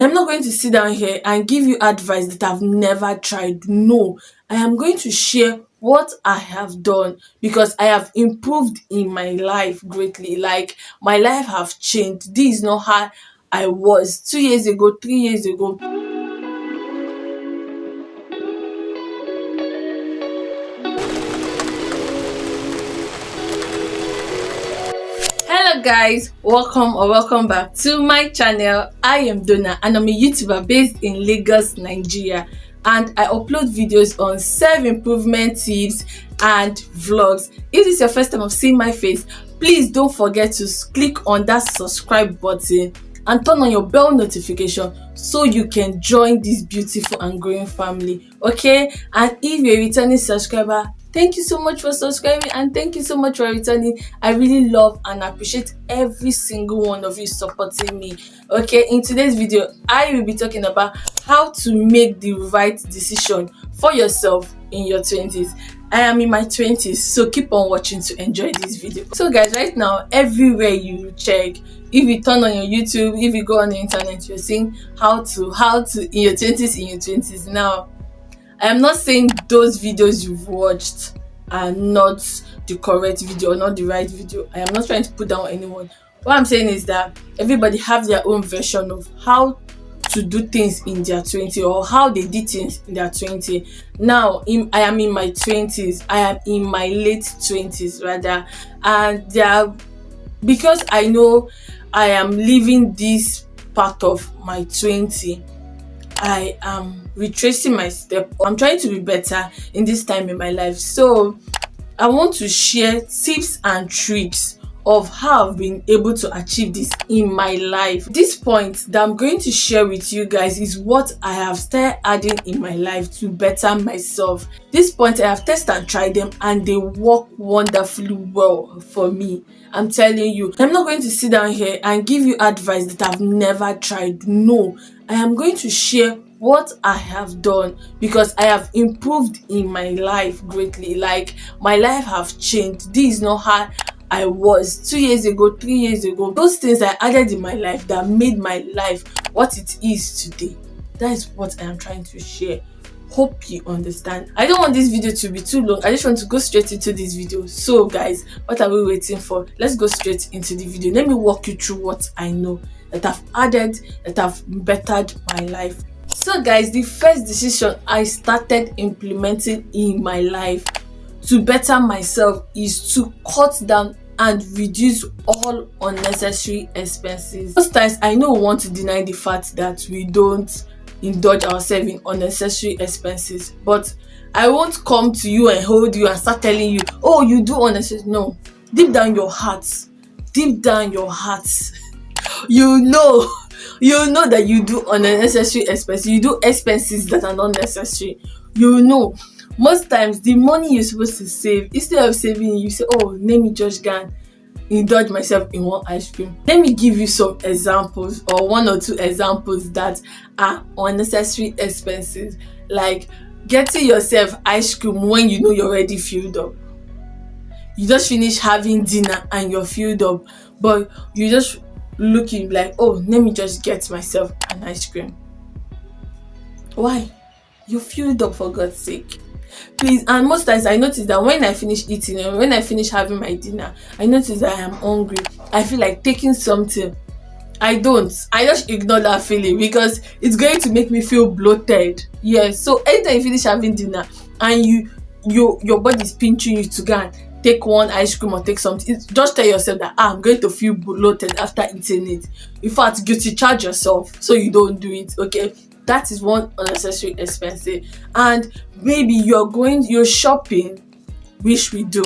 I'm not going to sit down here and give you advice that I've never tried. No, I am going to share what I have done because I have improved in my life greatly. Like my life have changed. This is not how I was 2 years ago, 3 years ago. Hello guys, welcome back to my channel. I am Donna and I'm a YouTuber based in Lagos, Nigeria, and I upload videos on self-improvement tips and vlogs. If this is your first time of seeing my face, please don't forget to click on that subscribe button and turn on your bell notification so you can join this beautiful and growing family. Okay, and if you're a returning subscriber, thank you so much for subscribing and thank you so much for returning. I really love and appreciate every single one of you supporting me. Okay, in today's video I will be talking about how to make the right decision for yourself in your 20s. I am in my 20s, so keep on watching to enjoy this video. So guys, right now everywhere you check, if you turn on your YouTube, if you go on the internet, you're seeing how to in your 20s. Now I am not saying those videos you've watched are not the correct video or not the right video. I am not trying to put down anyone. What I'm saying is that everybody have their own version of how to do things in their 20 or how they did things in their 20. Now, I am in my 20s. I am in my late 20s rather, and because I know I am living this part of my 20. I am retracing my step. I'm trying to be better in this time in my life. So I want to share tips and tricks of how I've been able to achieve this in my life. This point that I'm going to share with you guys is what I have started adding in my life to better myself. This point I have tested and tried them and they work wonderfully well for me. I'm telling you, I'm not going to sit down here and give you advice that I've never tried. No, I am going to share what I have done because I have improved in my life greatly. Like my life have changed. This is not how I was 2 years ago, 3 years ago. Those things I added in my life that made my life what it is today. That is what I am trying to share. Hope you understand. I don't want this video to be too long. I just want to go straight into this video. So guys, what are we waiting for? Let's go straight into the video. Let me walk you through what I know that I've added, that have bettered my life. So guys, the first decision I started implementing in my life to better myself is to cut down and reduce all unnecessary expenses. Most times I know we want to deny the fact that we don't indulge ourselves in unnecessary expenses, but I won't come to you and hold you and start telling you, oh, you do unnecessary. No, deep down your heart, you know that you do unnecessary expenses. You do expenses that are not necessary. You know, most times the money you're supposed to save, instead of saving, you say, oh, let me just go and indulge myself in one ice cream. Let me give you some examples or one or two examples that are unnecessary expenses, like getting yourself ice cream when you know you're already filled up. You just finish having dinner and you're filled up, but you just looking like, oh, let me just get myself an ice cream. Why? You're filled up, for God's sake. Please. And most times I notice that when I finish eating and when I finish having my dinner, I notice that I am hungry. I feel like taking something. I just ignore that feeling because it's going to make me feel bloated. Yes. So anytime you finish having dinner and your body is pinching you to go and take one ice cream or take something, just tell yourself that I'm going to feel bloated after eating it. In fact, guilty charge yourself so you don't do it. Okay, that is one unnecessary expense. And maybe you're shopping, which we do.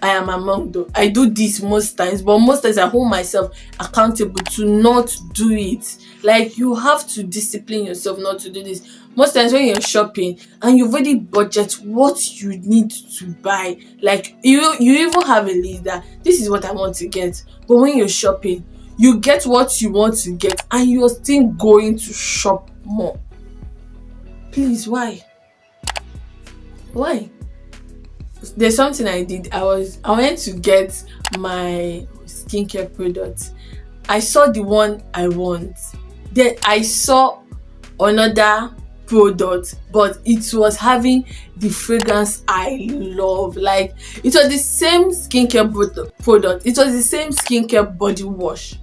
I am among those. I do this most times, but most times I hold myself accountable to not do it. Like, you have to discipline yourself not to do this. Most times when you're shopping and you've already budget what you need to buy, like you even have a list that this is what I want to get. But when you're shopping, you get what you want to get and you're still going to shop more. Please, why? There's something I did. I went to get my skincare product. I saw the one I want. Then I saw another product, but it was having the fragrance I love. Like, it was the same skincare product, it was the same skincare body wash,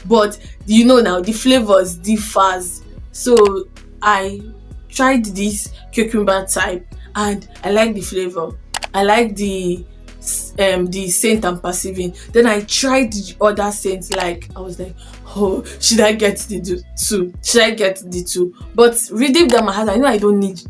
but you know now the flavors differs. So I tried this cucumber type and I like the flavor, I like the scent I'm perceiving. Then I tried the other scent, like I was like, oh, should I get the two? Should I get the two? But redeem down my heart, I know I don't need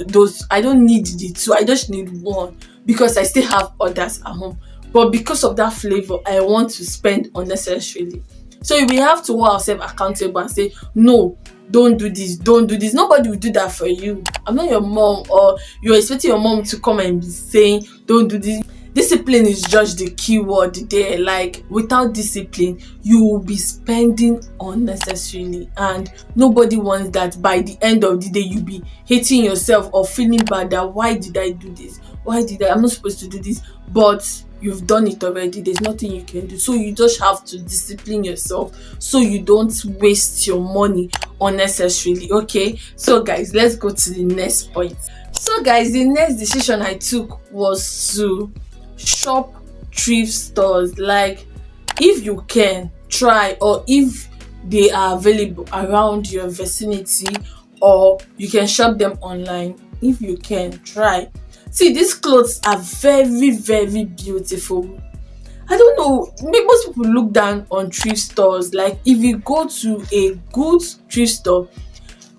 those. I don't need the two. I just need one because I still have others at home. But because of that flavor, I want to spend unnecessarily. So we have to hold ourselves accountable and say, no, don't do this, don't do this. Nobody will do that for you. I'm not your mom, or you're expecting your mom to come and be saying, don't do this. Discipline is just the key word there. Like, without discipline, you will be spending unnecessarily, and nobody wants that. By the end of the day, you'll be hating yourself or feeling bad that why did I do this? I'm not supposed to do this, but you've done it already. There's nothing you can do. So you just have to discipline yourself so you don't waste your money unnecessarily. Okay, so guys, let's go to the next point. So guys, the next decision I took was to shop thrift stores. Like, if you can, try, or if they are available around your vicinity, or you can shop them online. If you can, try. See, these clothes are very, very beautiful. I don't know, most people look down on thrift stores. Like, if you go to a good thrift store,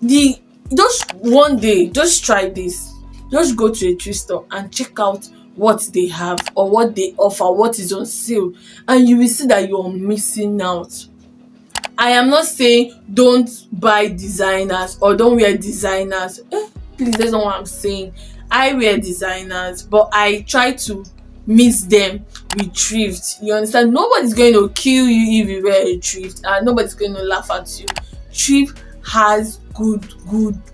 just one day, just try this. Just go to a thrift store and check out what they have or what they offer, what is on sale, and you will see that you're missing out. I am not saying don't buy designers or don't wear designers. Please, that's not what I'm saying. I wear designers, but I try to mix them with thrift. You understand? Nobody's going to kill you if you wear a thrift, and nobody's going to laugh at you. Thrift has good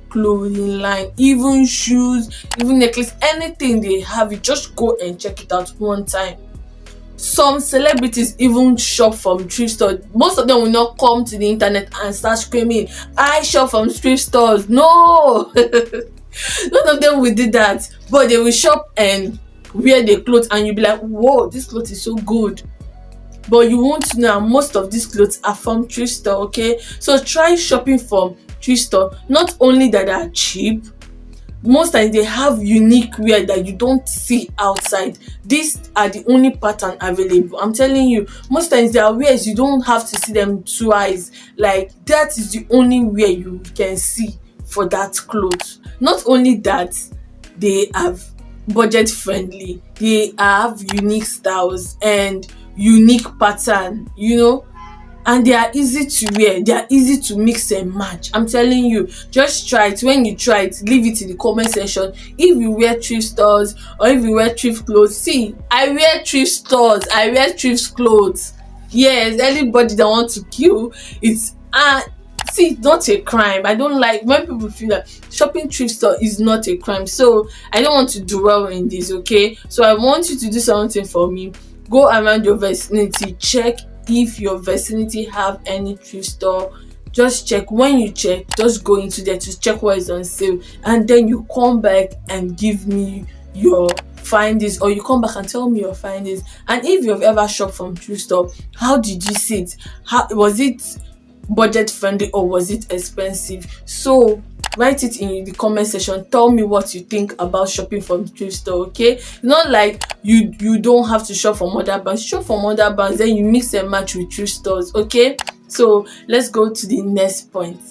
clothing line, even shoes, even necklace, anything they have. You just go and check it out one time. Some celebrities even shop from thrift stores. Most of them will not come to the internet and start screaming, I shop from thrift stores. No. None of them will do that, but they will shop and wear the clothes, and you'll be like, whoa, this clothes is so good. But you won't know most of these clothes are from thrift store. Okay, so try shopping from thrift store. Not only that they are cheap, most times they have unique wear that you don't see outside. These are the only pattern available. I'm telling you, most times there are wears you don't have to see them twice. Like, that is the only wear you can see for that clothes. Not only that, they have budget friendly, they have unique styles and unique pattern, and they are easy to wear, they are easy to mix and match. I'm telling you, just try it. When you try it, leave it in the comment section. If you wear thrift stores or if you wear thrift clothes, see, I wear thrift stores, I wear thrift clothes. Yes, anybody that wants to kill, it's not a crime. I don't like when people feel that shopping thrift store is not a crime. So I don't want to dwell in this. Okay, so I want you to do something for me. Go around your vicinity, check if your vicinity have any thrift store. Just check. When you check, just go into there to check what is on sale, and then you come back and give me your findings, or you come back and tell me your findings. And if you've ever shopped from thrift store, how did you see it? How was it? Budget friendly or was it expensive? So write it in the comment section. Tell me what you think about shopping from thrift store. Okay, it's not like you don't have to shop from other brands. Shop from other brands, then you mix and match with thrift stores. Okay, so let's go to the next point.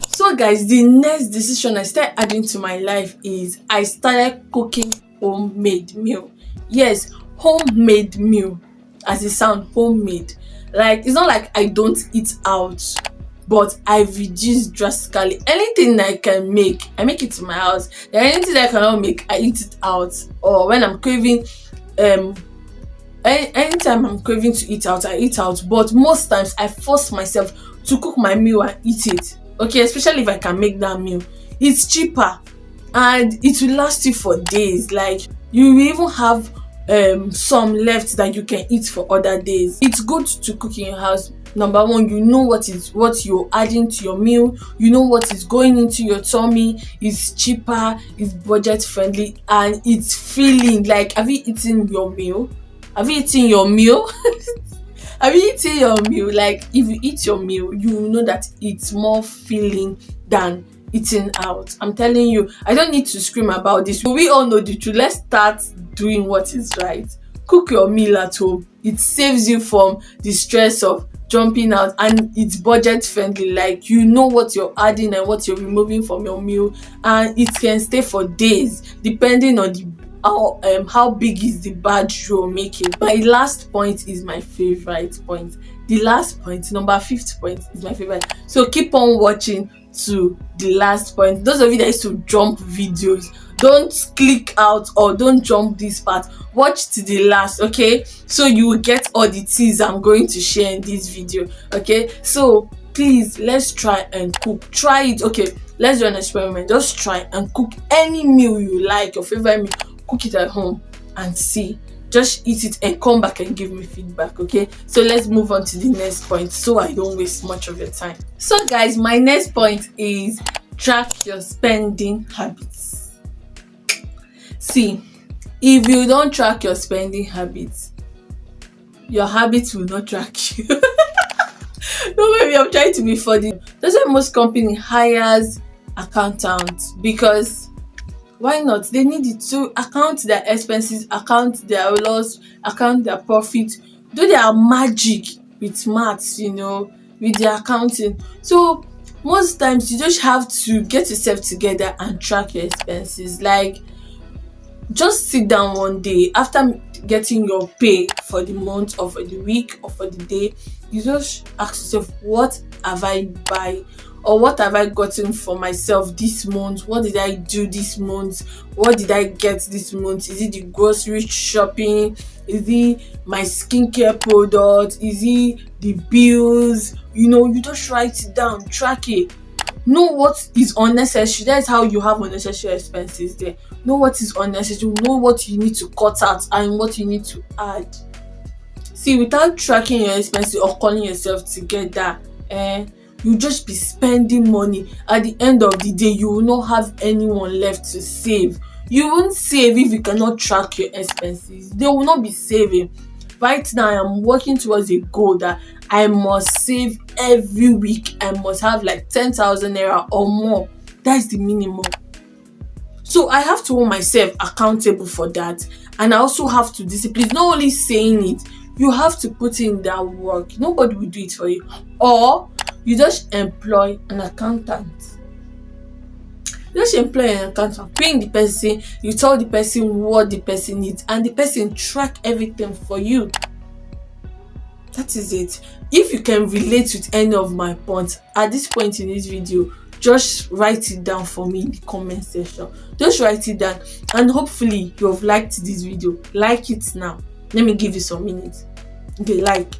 So guys, the next decision I started adding to my life is I started cooking homemade meal. Yes, homemade meal, as it sounds, homemade. Like, it's not like I don't eat out, but I reduce drastically. Anything I can make, I make it in my house. And anything I cannot make, I eat it out. Or when I'm craving, anytime I'm craving to eat out, I eat out. But most times I force myself to cook my meal and eat it. Okay, especially if I can make that meal. It's cheaper and it will last you for days. Like, you will even have some left that you can eat for other days. It's good to cook in your house. Number one, you know what you're adding to your meal, you know what is going into your tummy. It's cheaper, it's budget friendly, and it's filling. Like, have you eaten your meal? Have you eaten your meal? Have you eaten your meal? Like, if you eat your meal, you know that it's more filling than eating out. I'm telling you, I don't need to scream about this. We all know the truth. Let's start doing what is right. Cook your meal at home. It saves you from the stress of jumping out, and it's budget friendly. Like, you know what you're adding and what you're removing from your meal, and it can stay for days depending on the how big is the batch you're making. My last point is my favorite point. The last point, number 5th point, is my favorite. So keep on watching to the last point. Those of you that used to jump videos, don't click out or don't jump this part. Watch to the last, okay? So you will get all the things I'm going to share in this video, okay? So please, let's try and cook. Try it, okay? Let's do an experiment. Just try and cook any meal you like, your favorite meal. Cook it at home and see. Just eat it and come back and give me feedback, okay? So let's move on to the next point so I don't waste much of your time. So guys, my next point is track your spending habits. See, if you don't track your spending habits, your habits will not track you. No, maybe I'm trying to be funny. That's why most company hires accountants, because why not? They need it to account their expenses, account their loss, account their profit. Do their magic with maths, with their accounting. So most times you just have to get yourself together and track your expenses. Like, just sit down one day after getting your pay for the month or for the week or for the day. You just ask yourself, what have I buy? Or what have I gotten for myself this month? What did I do this month? What did I get this month? Is it the grocery shopping? Is it my skincare product? Is it the bills? You just write it down, track it. Know what is unnecessary. That's how you have unnecessary expenses there. Know what is unnecessary. Know what you need to cut out and what you need to add. See, without tracking your expenses or calling yourself together, you just be spending money. At the end of the day, you will not have anyone left to save. You won't save if you cannot track your expenses. They will not be saving. Right now, I am working towards a goal that I must save every week. I must have like 10,000 naira or more. That's the minimum. So I have to hold myself accountable for that. And I also have to discipline. It's not only saying it, you have to put in that work. Nobody will do it for you. Or you just employ an accountant. Just employ an accountant, paying the person, you tell the person what the person needs, and the person track everything for you. That is it. If you can relate with any of my points at this point in this video, just write it down for me in the comment section. Just write it down, and hopefully you have liked this video. Like it now. Let me give you some minutes. Okay, like.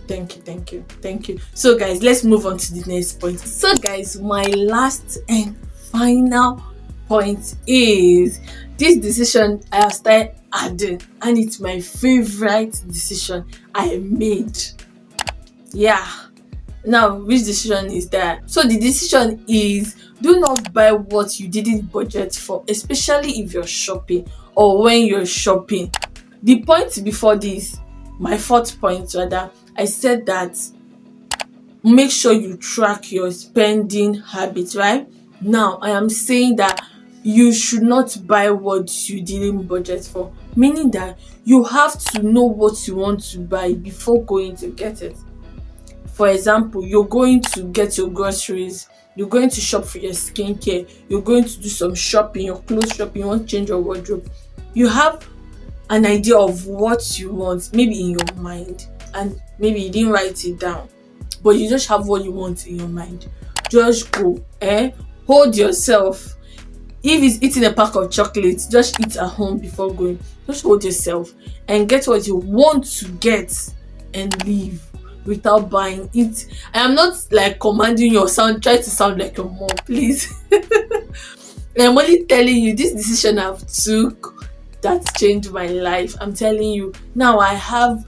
Thank you. So guys, let's move on to the next point. So guys, my last and final point is this decision I have started adding, and it's my favorite decision I made. Yeah. Now, which decision is that? So the decision is, do not buy what you didn't budget for, especially if you're shopping or when you're shopping. The point before this, my 4th point rather, I said that make sure you track your spending habits, right? Now, I am saying that you should not buy what you didn't budget for, meaning that you have to know what you want to buy before going to get it. For example, you're going to get your groceries, you're going to shop for your skincare, you're going to do some shopping, your clothes shopping, you want to change your wardrobe. You have an idea of what you want, maybe in your mind, and maybe you didn't write it down, but you just have what you want in your mind. Just go, hold yourself. If it's eating a pack of chocolates, just eat at home before going. Just hold yourself and get what you want to get and leave without buying it. I am not like commanding your sound, try to sound like your mom, please. I'm only telling you this decision I've took that changed my life. I'm telling you, now I have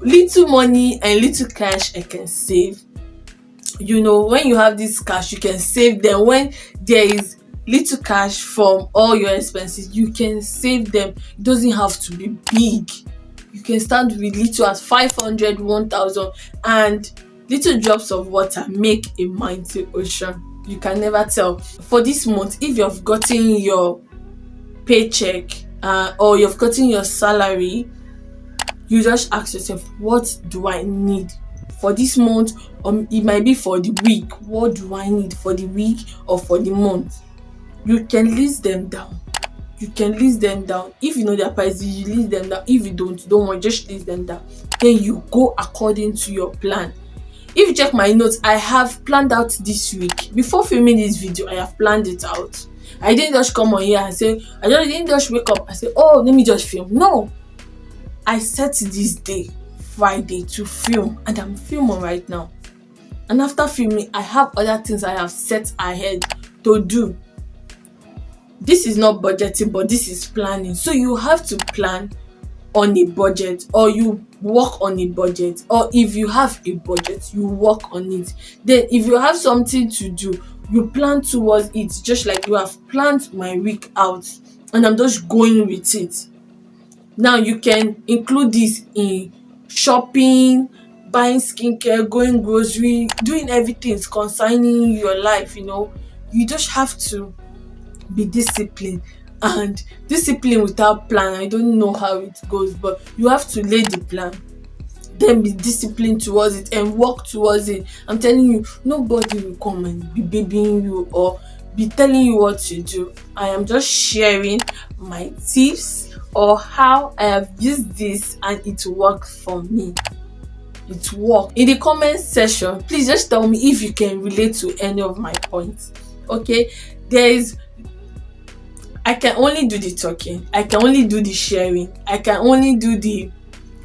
little money and little cash I can save. When you have this cash, you can save them. When there is little cash from all your expenses, you can save them. It doesn't have to be big. You can start with little as 500, 1,000, and little drops of water make a mighty ocean. You can never tell. For this month, if you've gotten your paycheck or you've gotten your salary, you just ask yourself, what do I need for this month? It might be for the week. What do I need for the week or for the month? You can list them down. If you know their prices, you list them down. If you don't worry, just list them down. Then you go according to your plan. If you check my notes, I have planned out this week. Before filming this video, I have planned it out. I didn't just come on here and say, I didn't just wake up and say, oh, let me just film. No. I set this day, Friday, to film, and I'm filming right now. And after filming, I have other things I have set ahead to do. This is not budgeting, but this is planning. So you have to plan on a budget, or you work on a budget, or if you have a budget, you work on it. Then if you have something to do, you plan towards it, just like you have planned my week out, and I'm just going with it. Now you can include this in shopping, buying skincare, going grocery, doing everything concerning your life. You just have to be disciplined. And discipline without plan, I don't know how it goes, but you have to lay the plan, then be disciplined towards it and work towards it. I'm telling you, nobody will come and be babying you or be telling you what to do. I am just sharing my tips or how I have used this and it worked for me. It worked. In the comment section, please just tell me if you can relate to any of my points. Okay, I can only do the talking, I can only do the sharing, I can only do the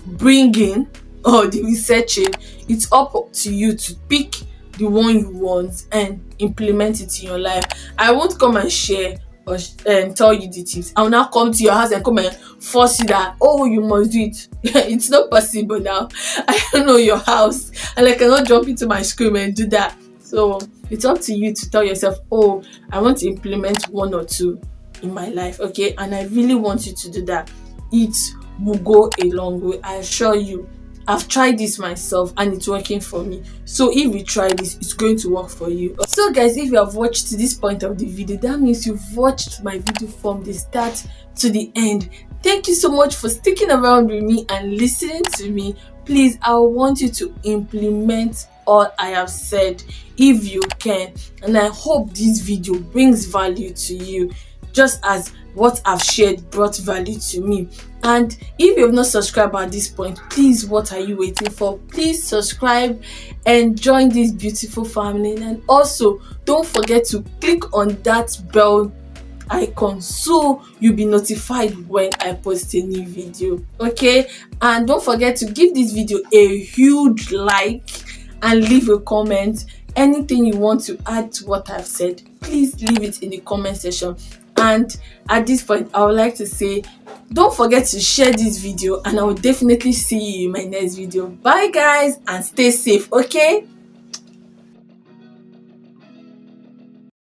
bringing or the researching. It's up to you to pick the one you want and implement it in your life. I won't come and share or tell you the tips. I will now come to your house and come and force you that, oh, you must do it. It's not possible now. I don't know your house and I cannot jump into my screen and do that. So it's up to you to tell yourself, oh, I want to implement one or two in my life, okay, and I really want you to do that. It will go a long way, I assure you. I've tried this myself and it's working for me. So if you try this, it's going to work for you. So guys, if you have watched to this point of the video, that means you've watched my video from the start to the end. Thank you so much for sticking around with me and listening to me. Please, I want you to implement all I have said if you can, and I hope this video brings value to you, just as what I've shared brought value to me. And if you have not subscribed at this point, please, what are you waiting for? Please subscribe and join this beautiful family. And also, don't forget to click on that bell icon so you'll be notified when I post a new video, okay? And don't forget to give this video a huge like and leave a comment. Anything you want to add to what I've said, please leave it in the comment section. And at this point, I would like to say, don't forget to share this video, and I will definitely see you in my next video. Bye guys, and stay safe, okay?